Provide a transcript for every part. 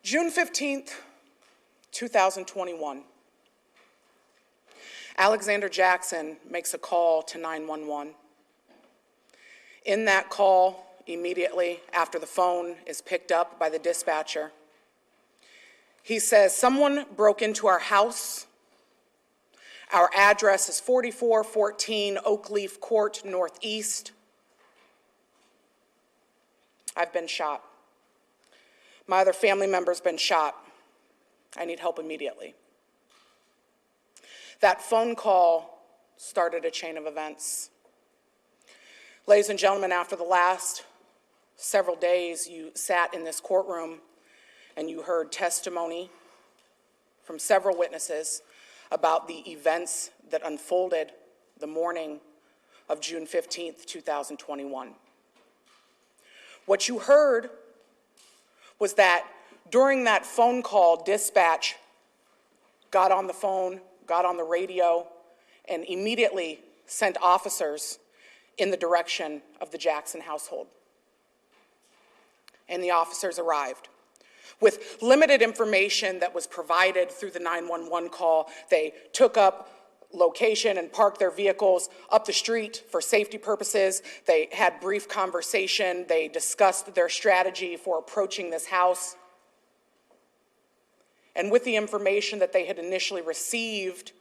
June 15th, 2021. Alexander Jackson makes a call to 911. In that call, immediately after the phone is picked up by the dispatcher, he says, "Someone broke into our house. Our address is 4414 Oakleaf Court Northeast. I've been shot. My other family member's been shot. I need help immediately." That phone call started a chain of events. Ladies and gentlemen, after the last several days, you sat in this courtroom and you heard testimony from several witnesses about the events that unfolded the morning of June 15th, 2021. What you heard was that during that phone call, dispatch got on the phone, got on the radio, and immediately sent officers in the direction of the Jackson household. And the officers arrived. With limited information that was provided through the 911 call, they took up location and parked their vehicles up the street for safety purposes. They had brief conversation. They discussed their strategy for approaching this house. And with the information that they had initially received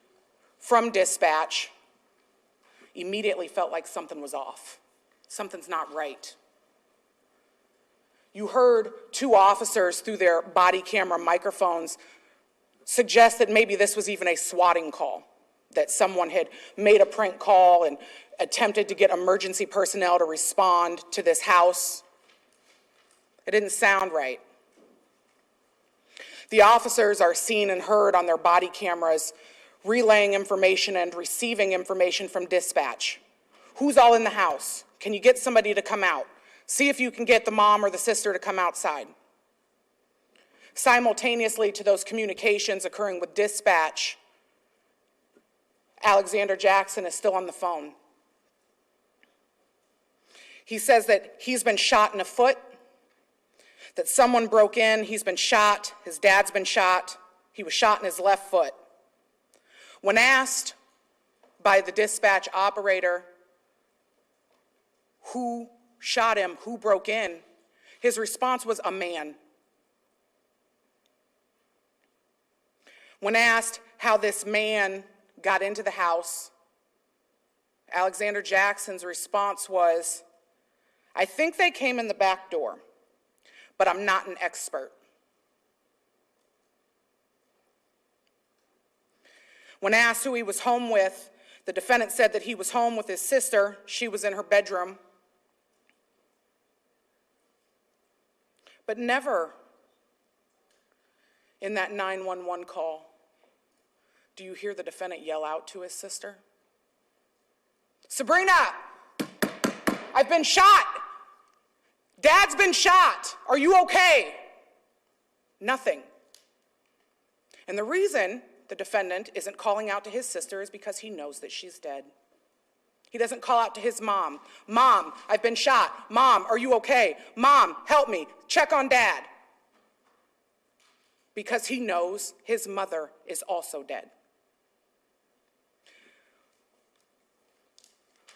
from dispatch, immediately felt like something was off. Something's not right. You heard two officers through their body camera microphones suggest that maybe this was even a swatting call, that someone had made a prank call and attempted to get emergency personnel to respond to this house. It didn't sound right. The officers are seen and heard on their body cameras relaying information and receiving information from dispatch. Who's all in the house? Can you get somebody to come out? See if you can get the mom or the sister to come outside. Simultaneously to those communications occurring with dispatch, Alexander Jackson is still on the phone. He says that he's been shot in the foot, that someone broke in, he's been shot, his dad's been shot, he was shot in his left foot. When asked by the dispatch operator who shot him, who broke in, his response was a man. When asked how this man got into the house, Alexander Jackson's response was, "I think they came in the back door, but I'm not an expert." When asked who he was home with, the defendant said that he was home with his sister. She was in her bedroom. But never in that 911 call do you hear the defendant yell out to his sister, "Sabrina, I've been shot. Dad's been shot. Are you okay?" Nothing. And the reason the defendant isn't calling out to his sister is because he knows that she's dead. He doesn't call out to his mom, "Mom, I've been shot. Mom, are you okay? Mom, help me. Check on Dad." Because he knows his mother is also dead.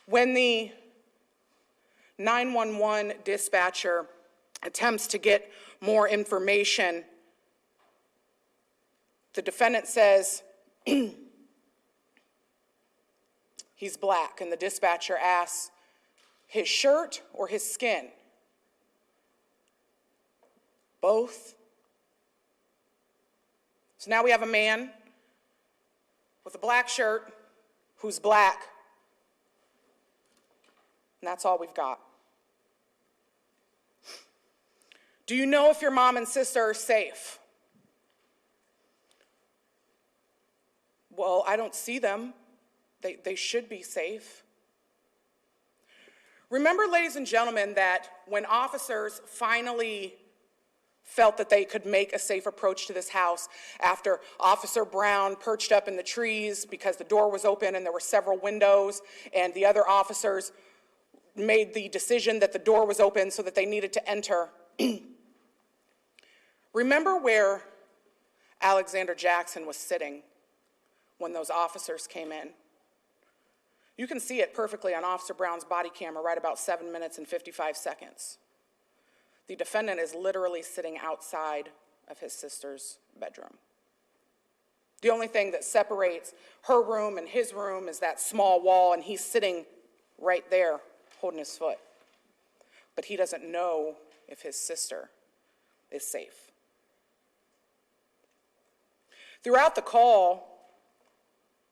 When the 911 dispatcher attempts to get more information, the defendant says he's black, and the dispatcher asks, "His shirt or his skin?" "Both." So now we have a man with a black shirt who's black, and that's all we've got. "Do you know if your mom and sister are safe?" "Well, I don't see them. They should be safe." Remember, ladies and gentlemen, that when officers finally felt that they could make a safe approach to this house after Officer Brown perched up in the trees because the door was open and there were several windows, and the other officers made the decision that the door was open so that they needed to enter. Remember where Alexander Jackson was sitting when those officers came in? You can see it perfectly on Officer Brown's body camera right about 7 minutes and 55 seconds. The defendant is literally sitting outside of his sister's bedroom. The only thing that separates her room and his room is that small wall, and he's sitting right there holding his foot. But he doesn't know if his sister is safe. Throughout the call,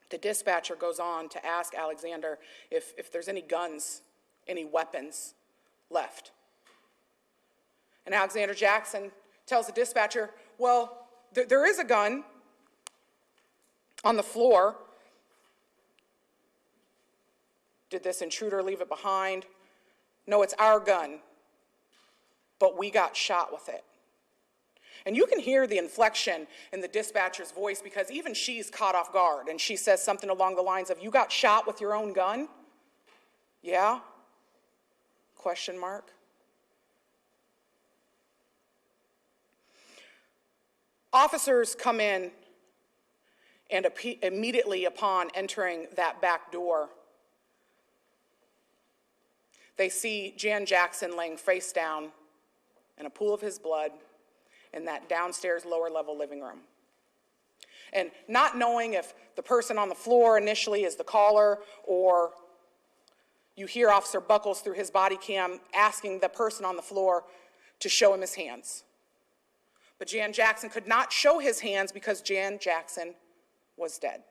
the dispatcher goes on to ask Alexander if there's any guns, any weapons left. And Alexander Jackson tells the dispatcher, well, there is a gun on the floor. Did this intruder leave it behind? No, it's our gun, but we got shot with it. And you can hear the inflection in the dispatcher's voice because even she's caught off guard, and she says something along the lines of, you got shot with your own gun? Yeah? Question mark. Officers come in, and immediately upon entering that back door, they see Jan Jackson laying face down in a pool of his blood in that downstairs lower level living room. And not knowing if the person on the floor initially is the caller, or you hear Officer Buckles through his body cam asking the person on the floor to show him his hands. But Jan Jackson could not show his hands because Jan Jackson was dead.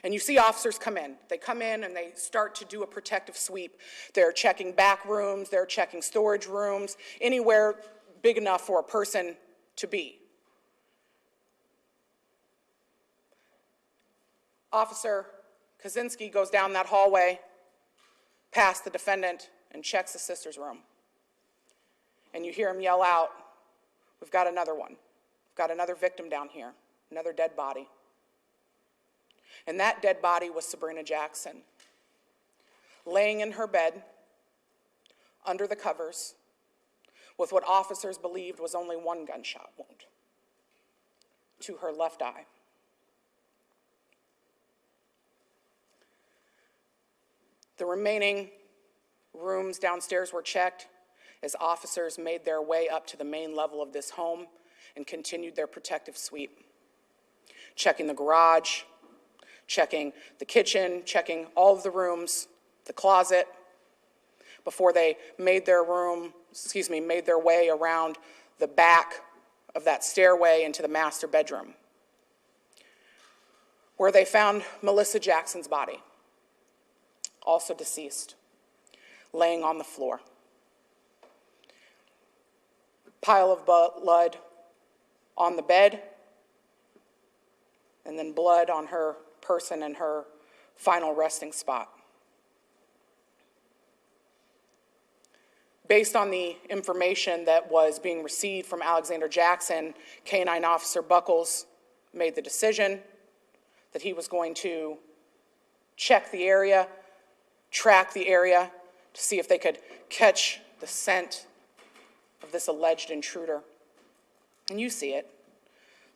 And you see officers come in. They come in and they start to do a protective sweep. They're checking back rooms, they're checking storage rooms, anywhere big enough for a person to be. Officer Kaczynski goes down that hallway past the defendant and checks the sister's room. And you hear him yell out, we've got another one. We've got another victim down here, another dead body. And that dead body was Sabrina Jackson, laying in her bed under the covers with what officers believed was only one gunshot wound to her left eye. The remaining rooms downstairs were checked as officers made their way up to the main level of this home and continued their protective sweep, checking the garage, checking the kitchen, checking all of the rooms, the closet, before they made their way around the back of that stairway into the master bedroom, where they found Melissa Jackson's body, also deceased, laying on the floor. Pile of blood on the bed, and then blood on her person and her final resting spot. Based on the information that was being received from Alexander Jackson, K-9 Officer Buckles made the decision that he was going to check the area, track the area to see if they could catch the scent of this alleged intruder. And you see it.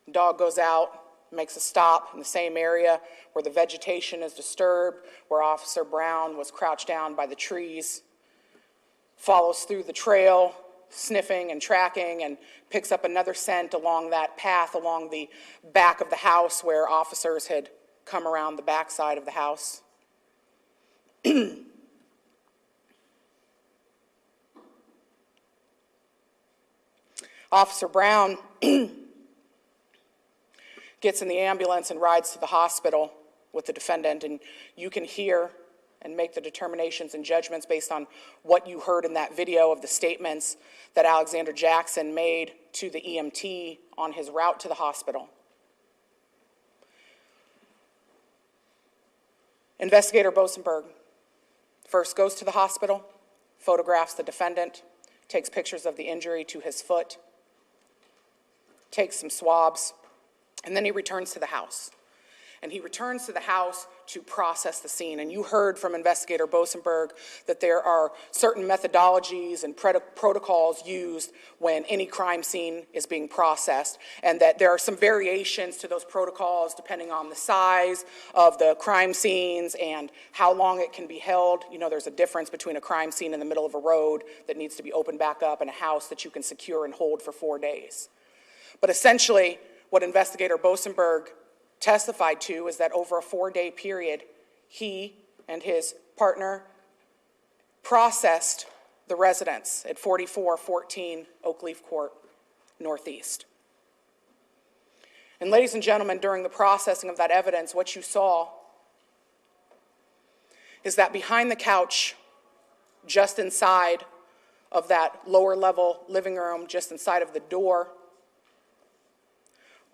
The dog goes out, makes a stop in the same area where the vegetation is disturbed, where Officer Brown was crouched down by the trees, follows through the trail, sniffing and tracking, and picks up another scent along that path along the back of the house where officers had come around the backside of the house. Officer Brown gets in the ambulance and rides to the hospital with the defendant, and you can hear and make the determinations and judgments based on what you heard in that video of the statements that Alexander Jackson made to the EMT on his route to the hospital. Investigator Bosenberg first goes to the hospital, photographs the defendant, takes pictures of the injury to his foot, takes some swabs, and then he returns to the house. and he returns to the house to process the scene. And you heard from Investigator Bosenberg that there are certain methodologies and protocols used when any crime scene is being processed, and that there are some variations to those protocols depending on the size of the crime scenes and how long it can be held. You know, there's a difference between a crime scene in the middle of a road that needs to be opened back up and a house that you can secure and hold for 4 days. But essentially, what Investigator Bosenberg testified to is that over a 4-day period, he and his partner processed the residence at 4414 Oakleaf Court Northeast. And ladies and gentlemen, during the processing of that evidence, what you saw is that behind the couch, just inside of that lower level living room, just inside of the door,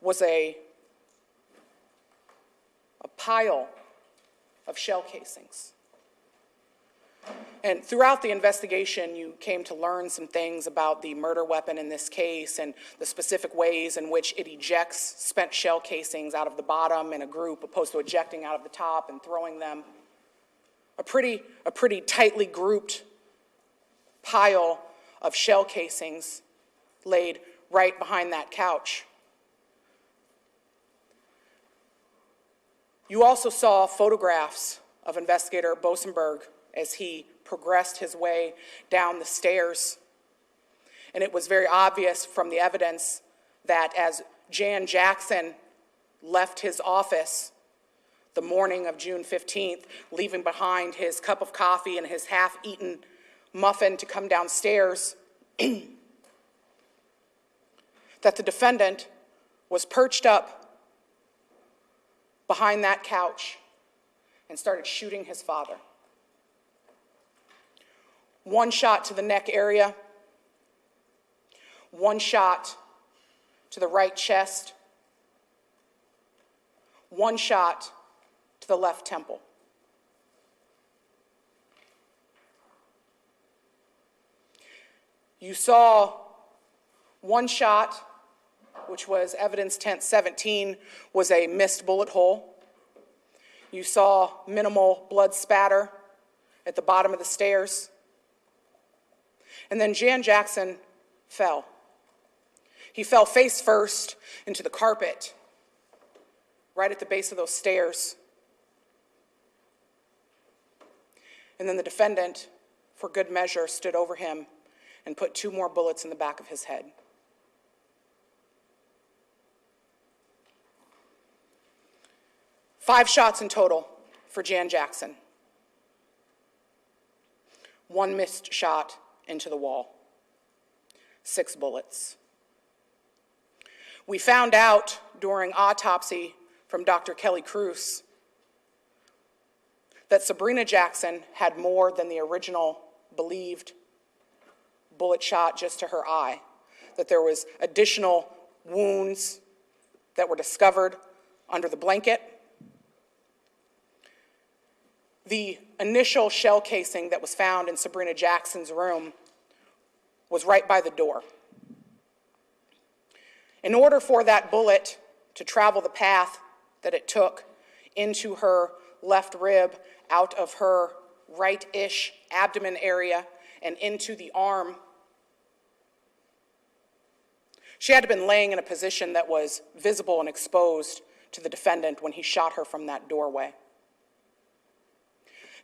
was a pile of shell casings. And throughout the investigation, you came to learn some things about the murder weapon in this case and the specific ways in which it ejects spent shell casings out of the bottom in a group opposed to ejecting out of the top and throwing them. A pretty tightly grouped pile of shell casings laid right behind that couch. You also saw photographs of Investigator Bosenberg as he progressed his way down the stairs. And it was very obvious from the evidence that as Jan Jackson left his office the morning of June 15th, leaving behind his cup of coffee and his half-eaten muffin to come downstairs, that the defendant was perched up behind that couch and started shooting his father. One shot to the neck area, one shot to the right chest, one shot to the left temple. You saw one shot, which was evidence tent 17, was a missed bullet hole. You saw minimal blood spatter at the bottom of the stairs. And then Jan Jackson fell. He fell face first into the carpet right at the base of those stairs. And then the defendant, for good measure, stood over him and put 2 more bullets in the back of his head. Five shots in total for Jan Jackson. 1 missed shot into the wall. 6 bullets. We found out during autopsy from Dr. Kelly Cruz that Sabrina Jackson had more than the original believed bullet shot just to her eye, that there was additional wounds that were discovered under the blanket. The initial shell casing that was found in Sabrina Jackson's room was right by the door. In order for that bullet to travel the path that it took into her left rib, out of her right-ish abdomen area, and into the arm, she had to have been laying in a position that was visible and exposed to the defendant when he shot her from that doorway.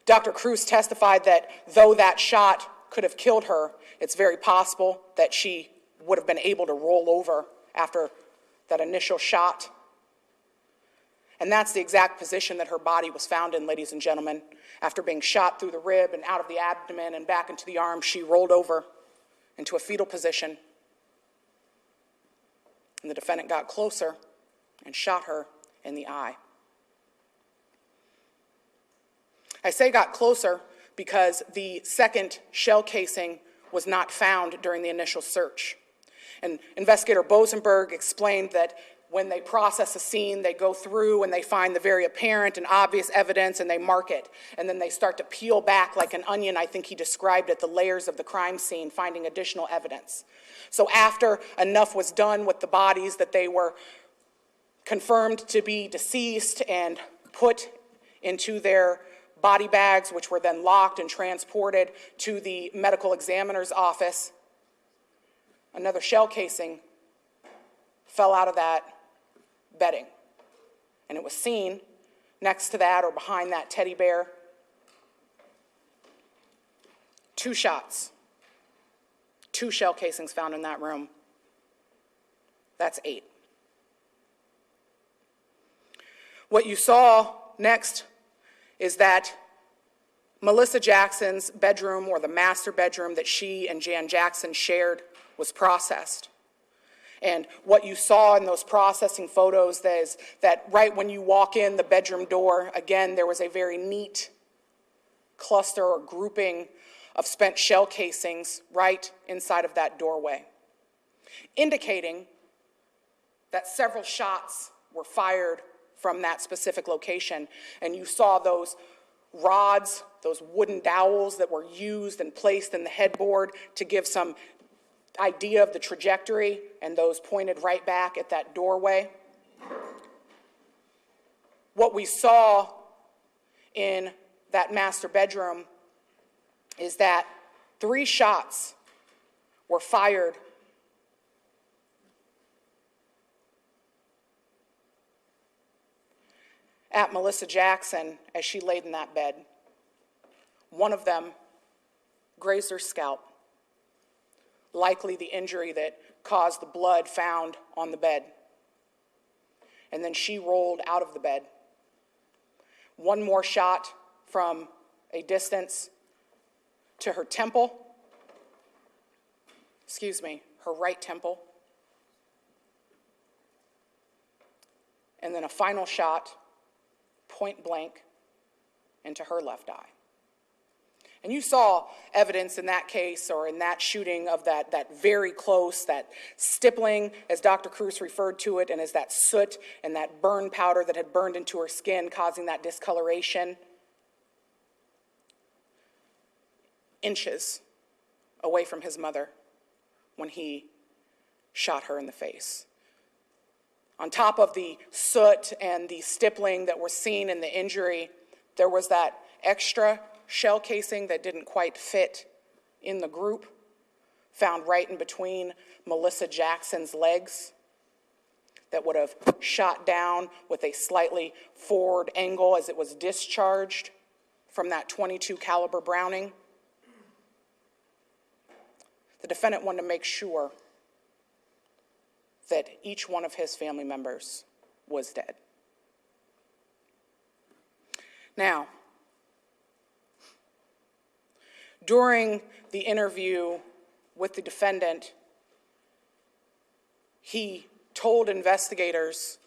Dr. Cruz testified that though that shot could have killed her, it's very possible that she would have been able to roll over after that initial shot. And that's the exact position that her body was found in, ladies and gentlemen. After being shot through the rib and out of the abdomen and back into the arm, she rolled over into a fetal position. And the defendant got closer and shot her in the eye. I say got closer because the second shell casing was not found during the initial search. And Investigator Bosenberg explained that when they process a scene, they go through and they find the very apparent and obvious evidence and they mark it. And then they start to peel back like an onion, I think he described it, the layers of the crime scene, finding additional evidence. So after enough was done with the bodies that they were confirmed to be deceased and put into their body bags, which were then locked and transported to the medical examiner's office. Another shell casing fell out of that bedding, and it was seen next to that or behind that teddy bear. 2 shots, 2 shell casings found in that room. That's 8. What you saw next is that Melissa Jackson's bedroom, or the master bedroom that she and Jan Jackson shared, was processed. And what you saw in those processing photos is that right when you walk in the bedroom door, again, there was a very neat cluster or grouping of spent shell casings right inside of that doorway, indicating that several shots were fired from that specific location. And you saw those rods, those wooden dowels that were used and placed in the headboard to give some idea of the trajectory, and those pointed right back at that doorway. What we saw in that master bedroom is that 3 shots were fired at Melissa Jackson as she laid in that bed. One of them grazed her scalp, likely the injury that caused the blood found on the bed. And then she rolled out of the bed. One more shot from a distance to her temple, her right temple. And then a final shot, point blank, into her left eye. And you saw evidence in that case, or in that shooting, of that very close, that stippling, as Dr. Cruz referred to it, and as that soot and that burn powder that had burned into her skin, causing that discoloration, inches away from his mother when he shot her in the face. On top of the soot and the stippling that were seen in the injury, there was that extra shell casing that didn't quite fit in the group, found right in between Melissa Jackson's legs, that would have shot down with a slightly forward angle as it was discharged from that .22 caliber Browning. The defendant wanted to make sure that each one of his family members was dead. Now, during the interview with the defendant, he told investigators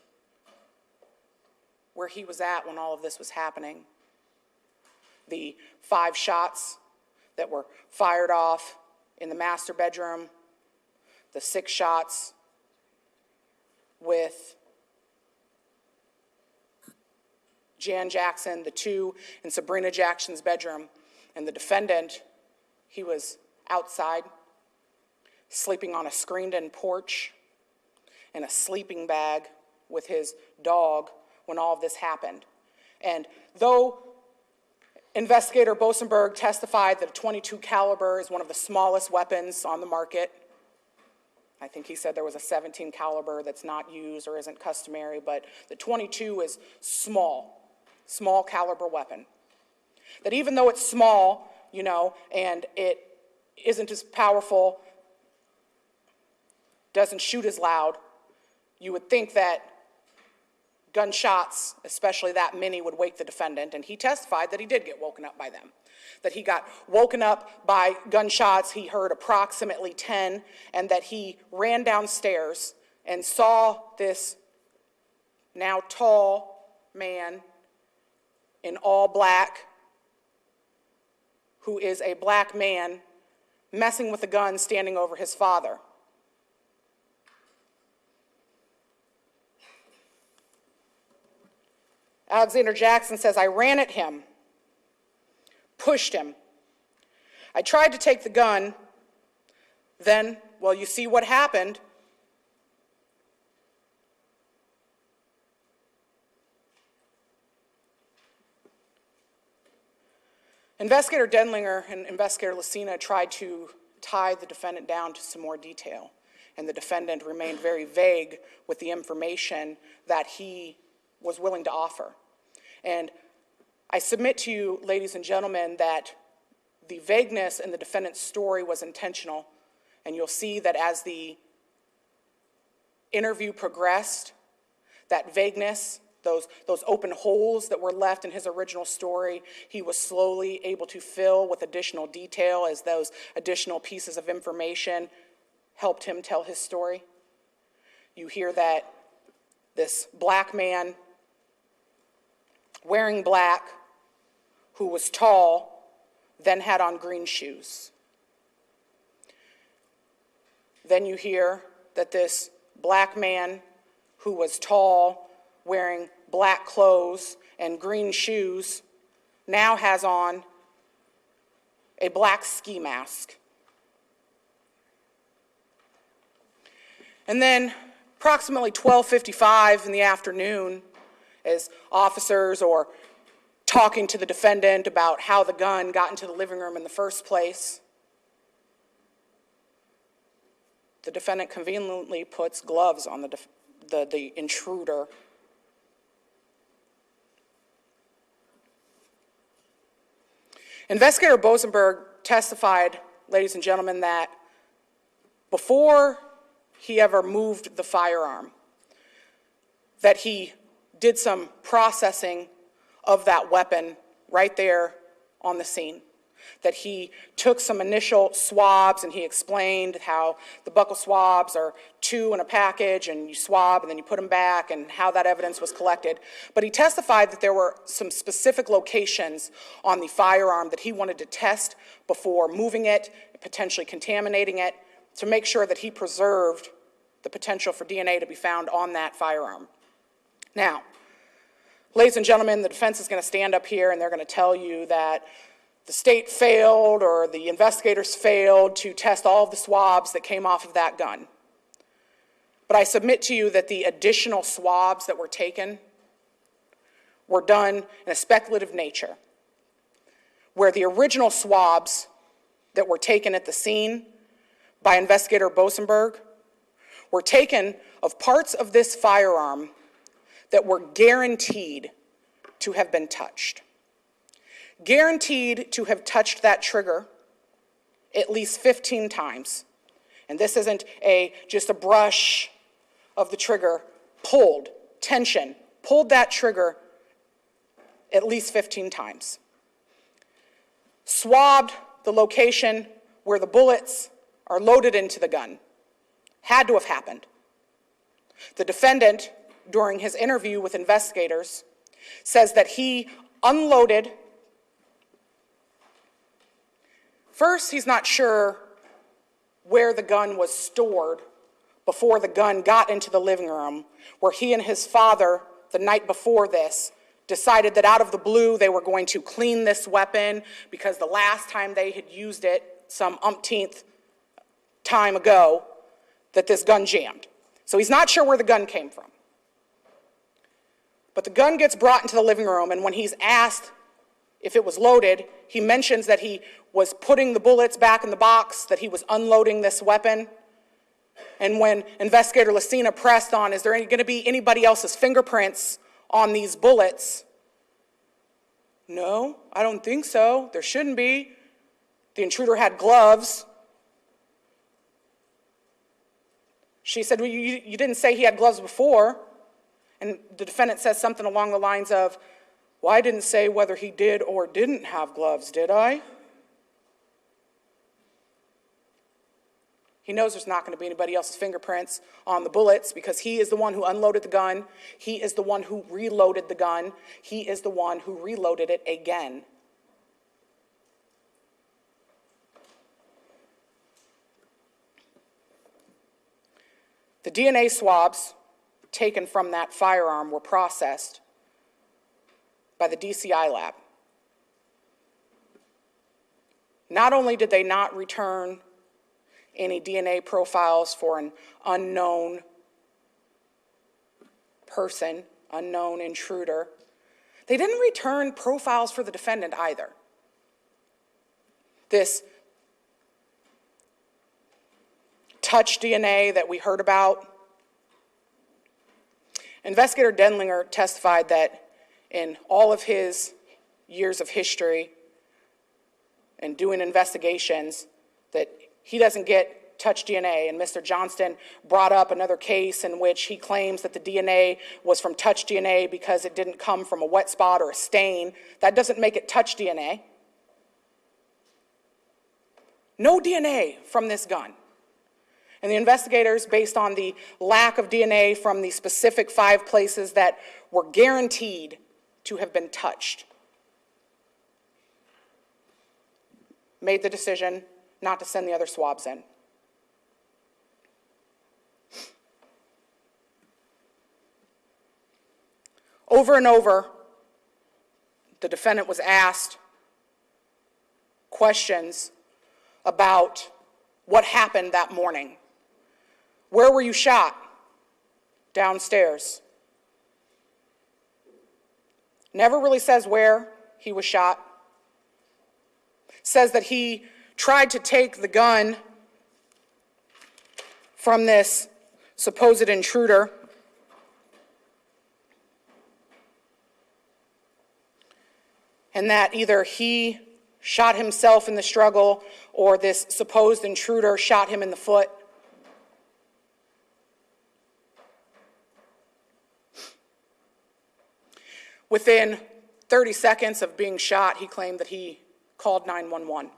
where he was at when all of this was happening. The 5 shots that were fired off in the master bedroom, the 6 shots with Jan Jackson, the 2 in Sabrina Jackson's bedroom, and the defendant, he was outside, sleeping on a screened-in porch in a sleeping bag with his dog when all of this happened. And though investigator Bosenberg testified that a .22 caliber is one of the smallest weapons on the market, I think he said there was a 17 caliber that's not used or isn't customary, but the .22 is small caliber weapon. That even though it's small, and it isn't as powerful, doesn't shoot as loud, you would think that gunshots, especially that many, would wake the defendant, and he testified that he did get woken up by them. That he got woken up by gunshots, he heard approximately 10, and that he ran downstairs and saw this now tall man in all black, who is a black man, messing with a gun standing over his father. Alexander Jackson says, I ran at him, pushed him. I tried to take the gun. Then, well, you see what happened. Investigator Denlinger and Investigator Lucina tried to tie the defendant down to some more detail, and the defendant remained very vague with the information that he was willing to offer. And I submit to you, ladies and gentlemen, that the vagueness in the defendant's story was intentional, and you'll see that as the interview progressed, that vagueness, those open holes that were left in his original story, he was slowly able to fill with additional detail as those additional pieces of information helped him tell his story. You hear that this black man wearing black, who was tall, then had on green shoes. Then you hear that this black man who was tall, wearing black clothes and green shoes, now has on a black ski mask. And then approximately 12:55 in the afternoon, as officers are talking to the defendant about how the gun got into the living room in the first place, the defendant conveniently puts gloves on the intruder. Investigator Bosenberg testified, ladies and gentlemen, that before he ever moved the firearm, that he did some processing of that weapon right there on the scene, that he took some initial swabs, and he explained how the buccal swabs are 2 in a package, and you swab and then you put them back, and how that evidence was collected. But he testified that there were some specific locations on the firearm that he wanted to test before moving it, potentially contaminating it, to make sure that he preserved the potential for DNA to be found on that firearm. Now, ladies and gentlemen, the defense is going to stand up here and they're going to tell you that the state failed or the investigators failed to test all of the swabs that came off of that gun. But I submit to you that the additional swabs that were taken were done in a speculative nature, where the original swabs that were taken at the scene by Investigator Bosenberg were taken of parts of this firearm that were guaranteed to have been touched. Guaranteed to have touched that trigger at least 15 times. And this isn't just a brush of the trigger, pulled, tension, pulled that trigger at least 15 times. Swabbed the location where the bullets are loaded into the gun. Had to have happened. The defendant, during his interview with investigators, says that he unloaded. First, he's not sure where the gun was stored before the gun got into the living room, where he and his father, the night before this, decided that out of the blue they were going to clean this weapon because the last time they had used it, some umpteenth time ago, that this gun jammed. So he's not sure where the gun came from. But the gun gets brought into the living room, and when he's asked if it was loaded, he mentions that he was putting the bullets back in the box, that he was unloading this weapon. And when Investigator Lucina pressed on, is there going to be anybody else's fingerprints on these bullets? No, I don't think so. There shouldn't be. The intruder had gloves. She said, well, you didn't say he had gloves before. And the defendant says something along the lines of, well, I didn't say whether he did or didn't have gloves, did I? He knows there's not going to be anybody else's fingerprints on the bullets because he is the one who unloaded the gun. He is the one who reloaded the gun. He is the one who reloaded it again. The DNA swabs taken from that firearm were processed by the DCI lab. Not only did they not return any DNA profiles for an unknown person, unknown intruder, they didn't return profiles for the defendant either. this touch DNA that we heard about. Investigator Denlinger testified that in all of his years of history and doing investigations, that he doesn't get touch DNA. And Mr. Johnston brought up another case in which he claims that the DNA was from touch DNA because it didn't come from a wet spot or a stain. That doesn't make it touch DNA. No DNA from this gun. And the investigators, based on the lack of DNA from the specific 5 places that were guaranteed to have been touched, made the decision not to send the other swabs in. Over and over, the defendant was asked questions about what happened that morning. Where were you shot? Downstairs. Never really says where he was shot. Says that he tried to take the gun from this supposed intruder. And that either he shot himself in the struggle or this supposed intruder shot him in the foot. Within 30 seconds of being shot, he claimed that he called 911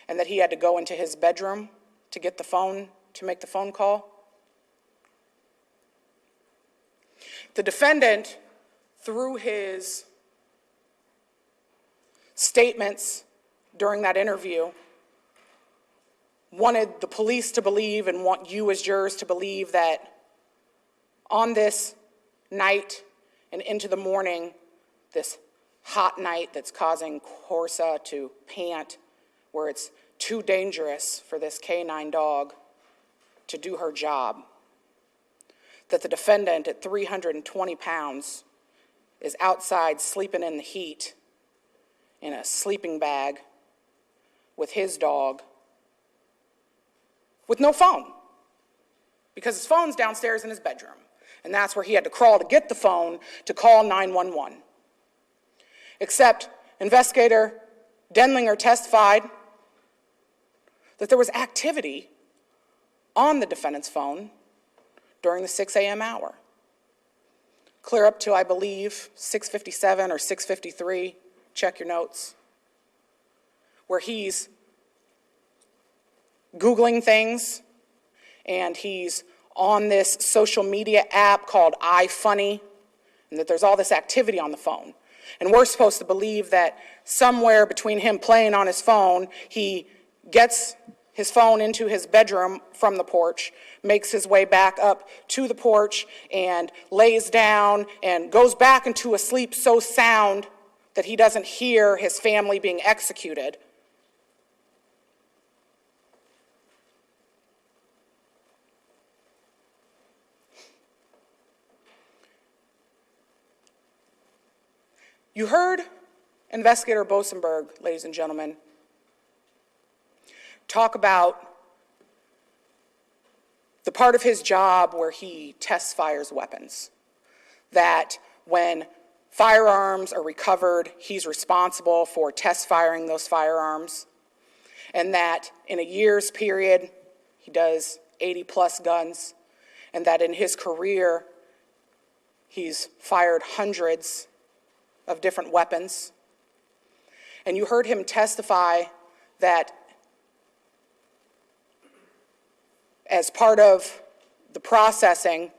and that he had to go into his bedroom to get the phone, to make the phone call. The defendant, through his statements during that interview, wanted the police to believe and want you as jurors to believe that on this night and into the morning, this hot night that's causing Corsa to pant, where it's too dangerous for this canine dog to do her job, that the defendant at 320 pounds is outside sleeping in the heat in a sleeping bag with his dog with no phone, because his phone's downstairs in his bedroom. And that's where he had to crawl to get the phone to call 911. Except investigator Denlinger testified that there was activity on the defendant's phone during the 6 a.m. hour. Clear up to, I believe, 6:57 or 6:53, check your notes, where he's Googling things and he's on this social media app called iFunny, and that there's all this activity on the phone. And we're supposed to believe that somewhere between him playing on his phone, he gets his phone into his bedroom from the porch, makes his way back up to the porch, and lays down and goes back into a sleep so sound that he doesn't hear his family being executed. You heard Investigator Bosenberg, ladies and gentlemen, talk about the part of his job where he test fires weapons, that when firearms are recovered, he's responsible for test firing those firearms, and that in a year's period, he does 80-plus guns, and that in his career, he's fired hundreds of different weapons. And you heard him testify that as part of the processing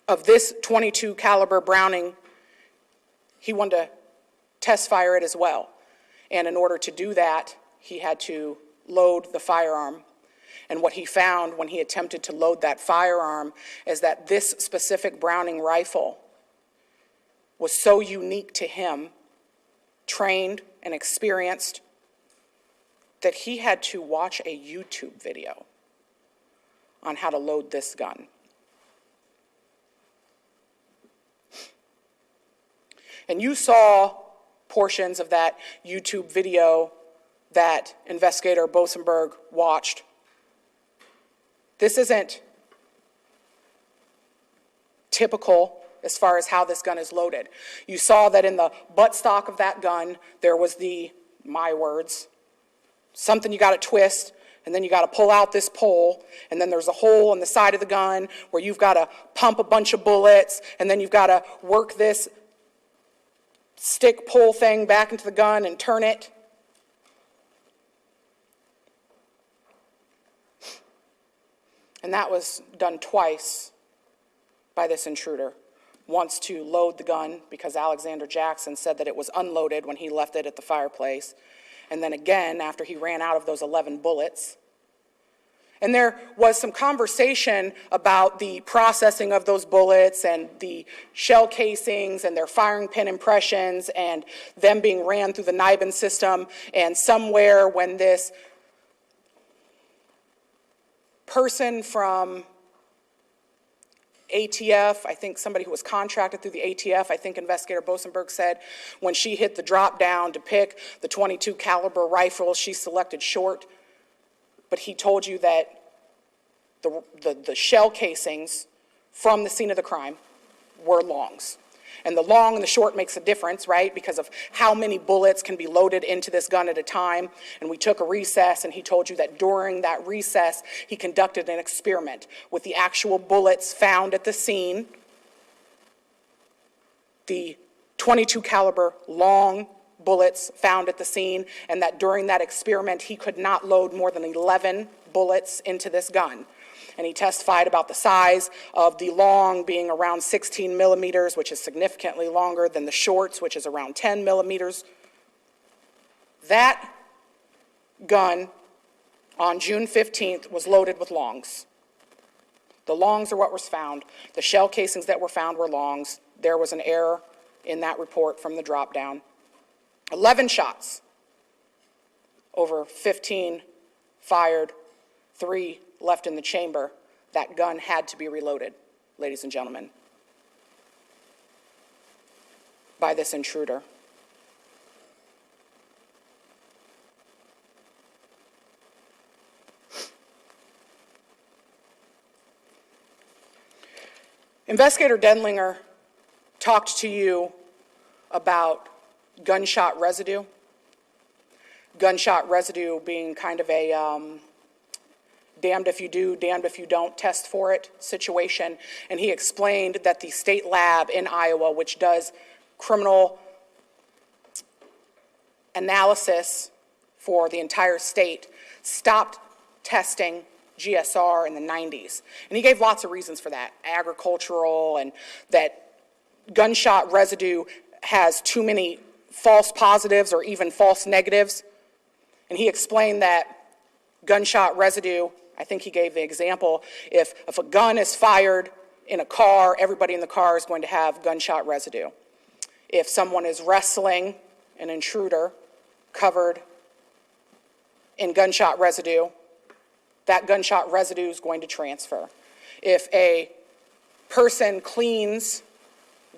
of this .22 caliber Browning, he wanted to test fire it as well. And in order to do that, he had to load the firearm. And what he found when he attempted to load that firearm is that this specific Browning rifle was so unique to him, trained and experienced, that he had to watch a YouTube video on how to load this gun. And you saw portions of that YouTube video that investigator Bosenberg watched. This isn't typical as far as how this gun is loaded. You saw that in the buttstock of that gun, there was my words, something you got to twist, and then you got to pull out this pole, and then there's a hole in the side of the gun where you've got to pump a bunch of bullets, and then you've got to work this stick pull thing back into the gun and turn it. And that was done twice by this intruder. Once to load the gun because Alexander Jackson said that it was unloaded when he left it at the fireplace. And then again after he ran out of those 11 bullets. And there was some conversation about the processing of those bullets and the shell casings and their firing pin impressions and them being ran through the NIBIN system. And somewhere when this person from ATF, I think somebody who was contracted through the ATF, I think Investigator Bosenberg said when she hit the drop down to pick the .22 caliber rifle, she selected short. But he told you that the shell casings from the scene of the crime were longs. And the long and the short makes a difference, right? Because of how many bullets can be loaded into this gun at a time. And we took a recess, and he told you that during that recess, he conducted an experiment with the actual bullets found at the scene, the .22 caliber long bullets found at the scene, and that during that experiment, he could not load more than 11 bullets into this gun. And he testified about the size of the long being around 16 millimeters, which is significantly longer than the shorts, which is around 10 millimeters. That gun on June 15th was loaded with longs. The longs are what was found. The shell casings that were found were longs. There was an error in that report from the drop down. 11 shots, over 15 fired, 3 left in the chamber. That gun had to be reloaded, ladies and gentlemen, by this intruder. Investigator Denlinger talked to you about gunshot residue. Gunshot residue being kind of a damned if you do, damned if you don't test for it situation. And he explained that the state lab in Iowa, which does criminal analysis for the entire state, stopped testing GSR in the 90s. And he gave lots of reasons for that, agricultural, and that gunshot residue has too many false positives or even false negatives. And he explained that gunshot residue, I think he gave the example, if a gun is fired in a car, everybody in the car is going to have gunshot residue. If someone is wrestling an intruder covered in gunshot residue, that gunshot residue is going to transfer. If a person cleans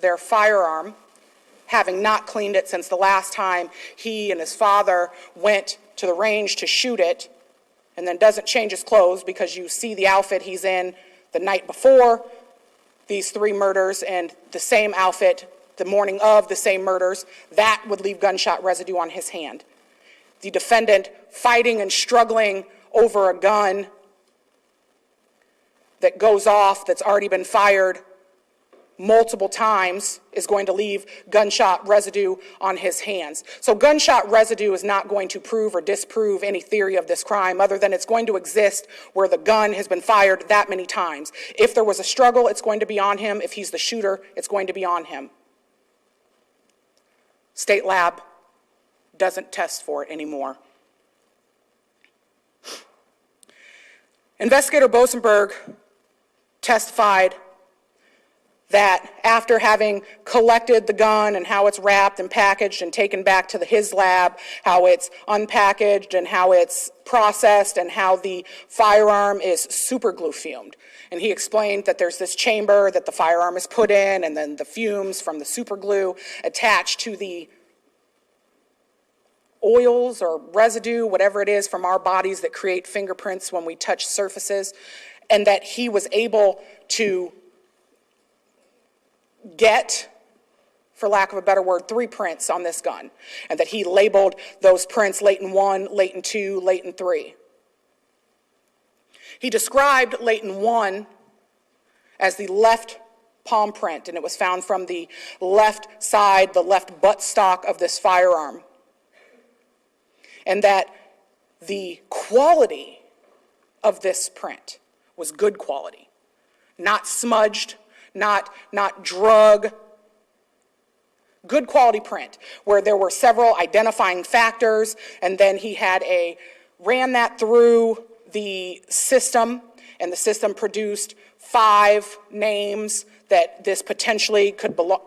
their firearm, having not cleaned it since the last time he and his father went to the range to shoot it, and then doesn't change his clothes because you see the outfit he's in the night before these 3 murders and the same outfit the morning of the same murders, that would leave gunshot residue on his hand. The defendant fighting and struggling over a gun that goes off, that's already been fired multiple times, is going to leave gunshot residue on his hands. So gunshot residue is not going to prove or disprove any theory of this crime other than it's going to exist where the gun has been fired that many times. If there was a struggle, it's going to be on him. If he's the shooter, it's going to be on him. State lab doesn't test for it anymore. Investigator Bosenberg testified that after having collected the gun and how it's wrapped and packaged and taken back to his lab, how it's unpackaged and how it's processed and how the firearm is super glue fumed. And he explained that there's this chamber that the firearm is put in and then the fumes from the super glue attach to the oils or residue, whatever it is from our bodies that create fingerprints when we touch surfaces, and that he was able to get, for lack of a better word, 3 prints on this gun, and that he labeled those prints latent 1, latent 2, latent 3. He described latent 1 as the left palm print, and it was found from the left side, the left buttstock of this firearm. And that the quality of this print was good quality, not smudged, not drug, good quality print, where there were several identifying factors, and then he ran that through the system, and the system produced 5 names that this potentially could belong,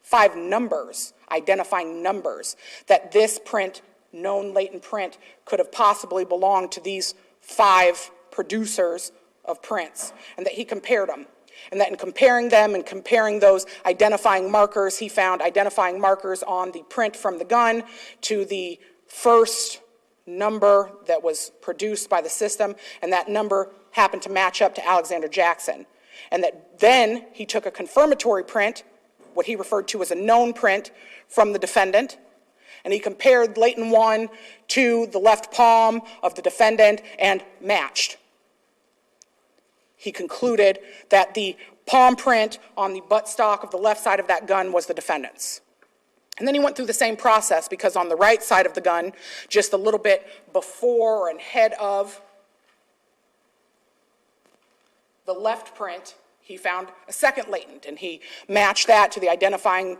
5 numbers, identifying numbers, that this print, known latent print, could have possibly belonged to these 5 producers of prints, and that he compared them. And that in comparing them and comparing those identifying markers, he found identifying markers on the print from the gun to the first number that was produced by the system, and that number happened to match up to Alexander Jackson. And that then he took a confirmatory print, what he referred to as a known print, from the defendant, and he compared latent 1 to the left palm of the defendant and matched. He concluded that the palm print on the buttstock of the left side of that gun was the defendant's. And then he went through the same process, because on the right side of the gun, just a little bit before and ahead of the left print, he found a second latent, and he matched that to the identifying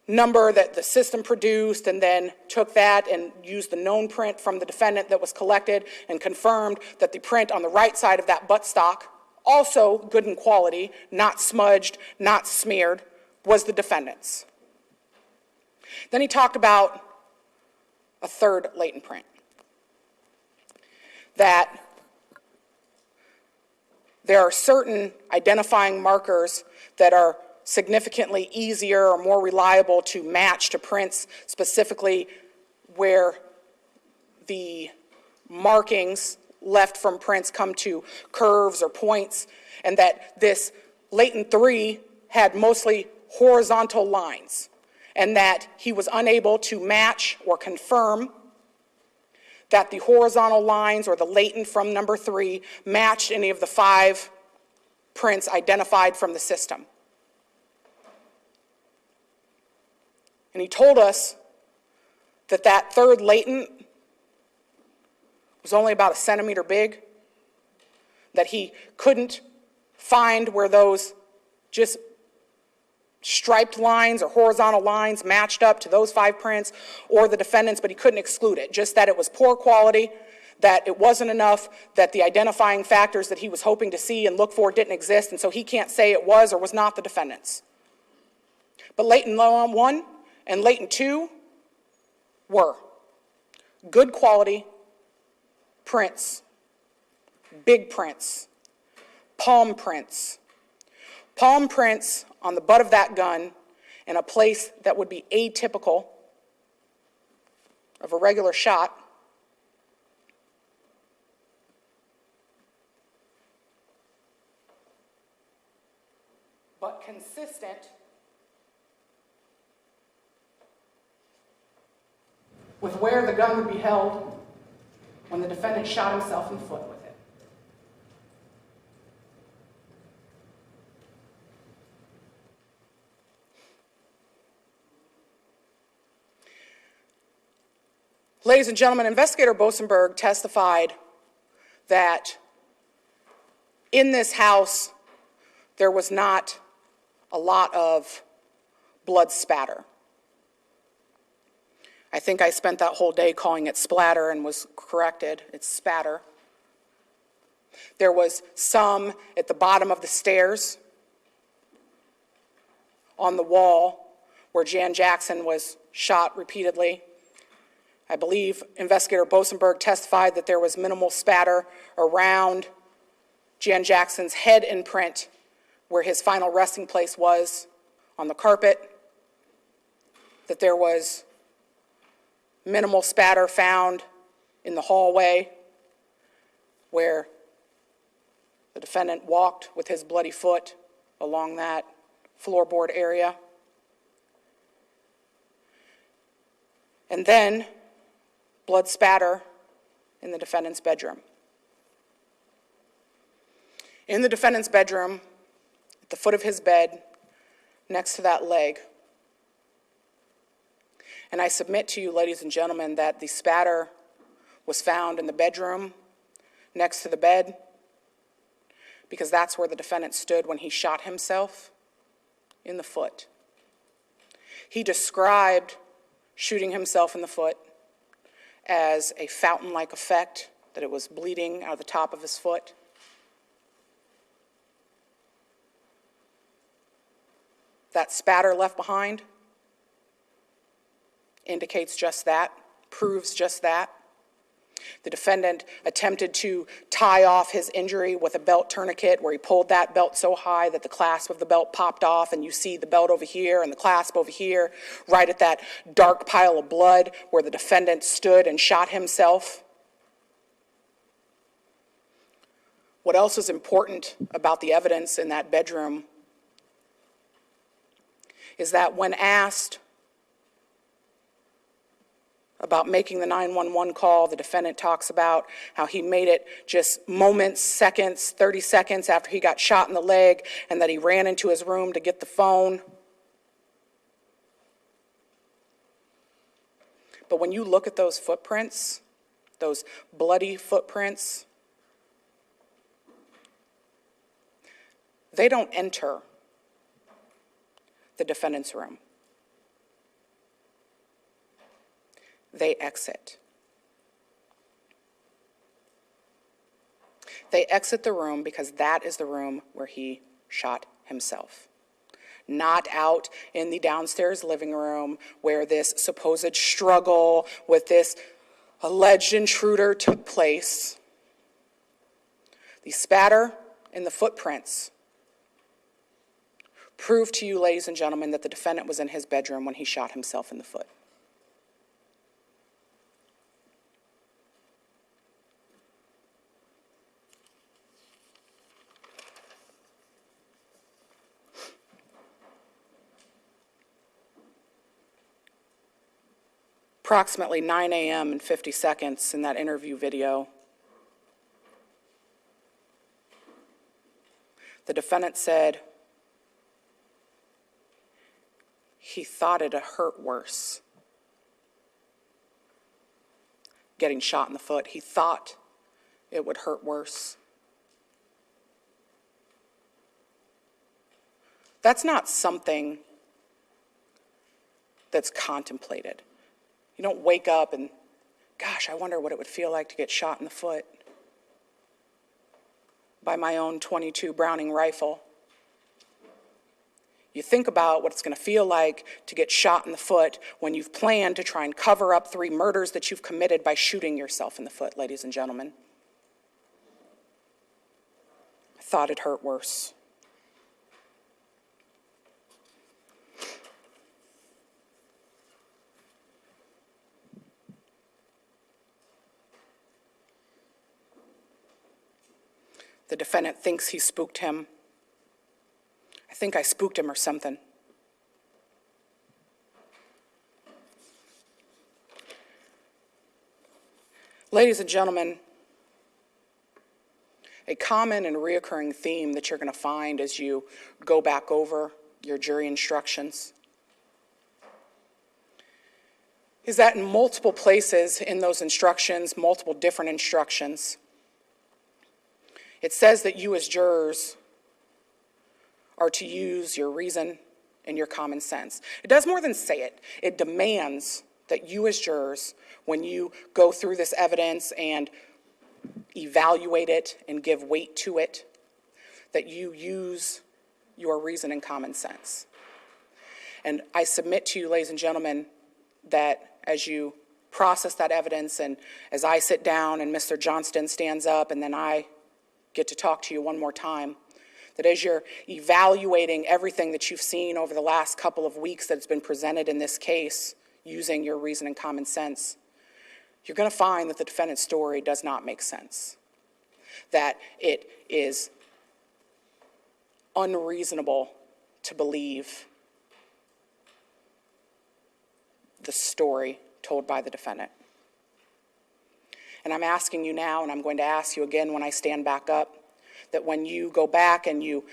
number that the system produced, and then took that and used the known print from the defendant that was collected and confirmed that the print on the right side of that buttstock, also good in quality, not smudged, not smeared, was the defendant's. Then he talked about a third latent print, that there are certain identifying markers that are significantly easier or more reliable to match to prints, specifically where the markings left from prints come to curves or points, and that this latent 3 had mostly horizontal lines, and that he was unable to match or confirm that the horizontal lines or the latent from number 3 matched any of the 5 prints identified from the system. And he told us that that third latent was only about 1 centimeter big, that he couldn't find where those just striped lines or horizontal lines matched up to those 5 prints or the defendant's, but he couldn't exclude it, just that it was poor quality, that it wasn't enough, that the identifying factors that he was hoping to see and look for didn't exist, and so he can't say it was or was not the defendant's. But latent 1 and latent 2 were good quality prints, big prints, palm prints on the butt of that gun in a place that would be atypical of a regular shot, but consistent with where the gun would be held when the defendant shot himself in the foot with it. Ladies and gentlemen, Investigator Bosenberg testified that in this house there was not a lot of blood spatter. I think I spent that whole day calling it splatter and was corrected. It's spatter. There was some at the bottom of the stairs on the wall where Jan Jackson was shot repeatedly. I believe Investigator Bosenberg testified that there was minimal spatter around Jan Jackson's head imprint where his final resting place was on the carpet, that there was minimal spatter found in the hallway where the defendant walked with his bloody foot along that floorboard area. And then blood spatter in the defendant's bedroom. In the defendant's bedroom, at the foot of his bed, next to that leg. And I submit to you, ladies and gentlemen, that the spatter was found in the bedroom next to the bed because that's where the defendant stood when he shot himself in the foot. He described shooting himself in the foot as a fountain-like effect, that it was bleeding out of the top of his foot. That spatter left behind indicates just that, proves just that. The defendant attempted to tie off his injury with a belt tourniquet where he pulled that belt so high that the clasp of the belt popped off, and you see the belt over here and the clasp over here, right at that dark pile of blood where the defendant stood and shot himself. What else is important about the evidence in that bedroom is that when asked about making the 911 call, the defendant talks about how he made it just moments, seconds, 30 seconds after he got shot in the leg, and that he ran into his room to get the phone. But when you look at those footprints, those bloody footprints, they don't enter the defendant's room. They exit. They exit the room because that is the room where he shot himself. Not out in the downstairs living room where this supposed struggle with this alleged intruder took place. The spatter and the footprints prove to you, ladies and gentlemen, that the defendant was in his bedroom when he shot himself in the foot. Approximately 9 a.m. and 50 seconds in that interview video, the defendant said he thought it'd hurt worse getting shot in the foot. He thought it would hurt worse. That's not something that's contemplated. You don't wake up and, gosh, I wonder what it would feel like to get shot in the foot by my own .22 Browning rifle. You think about what it's going to feel like to get shot in the foot when you've planned to try and cover up 3 murders that you've committed by shooting yourself in the foot, ladies and gentlemen. I thought it hurt worse. The defendant thinks he spooked him. I think I spooked him or something. Ladies and gentlemen, a common and reoccurring theme that you're going to find as you go back over your jury instructions is that in multiple places in those instructions, multiple different instructions, it says that you as jurors are to use your reason and your common sense. It does more than say it. It demands that you as jurors, when you go through this evidence and evaluate it and give weight to it, that you use your reason and common sense. And I submit to you, ladies and gentlemen, that as you process that evidence and as I sit down and Mr. Johnston stands up and then I get to talk to you one more time, that as you're evaluating everything that you've seen over the last couple of weeks that's been presented in this case, using your reason and common sense, you're going to find that the defendant's story does not make sense, that it is unreasonable to believe the story told by the defendant. And I'm asking you now, and I'm going to ask you again when I stand back up, that when you go back and you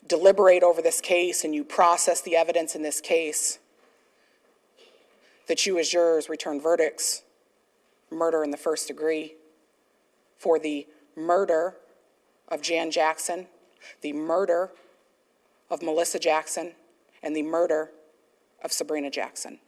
deliberate over this case and you process the evidence in this case, that you as jurors return verdicts: murder in the first degree for the murder of Jan Jackson, the murder of Melissa Jackson, and the murder of Sabrina Jackson.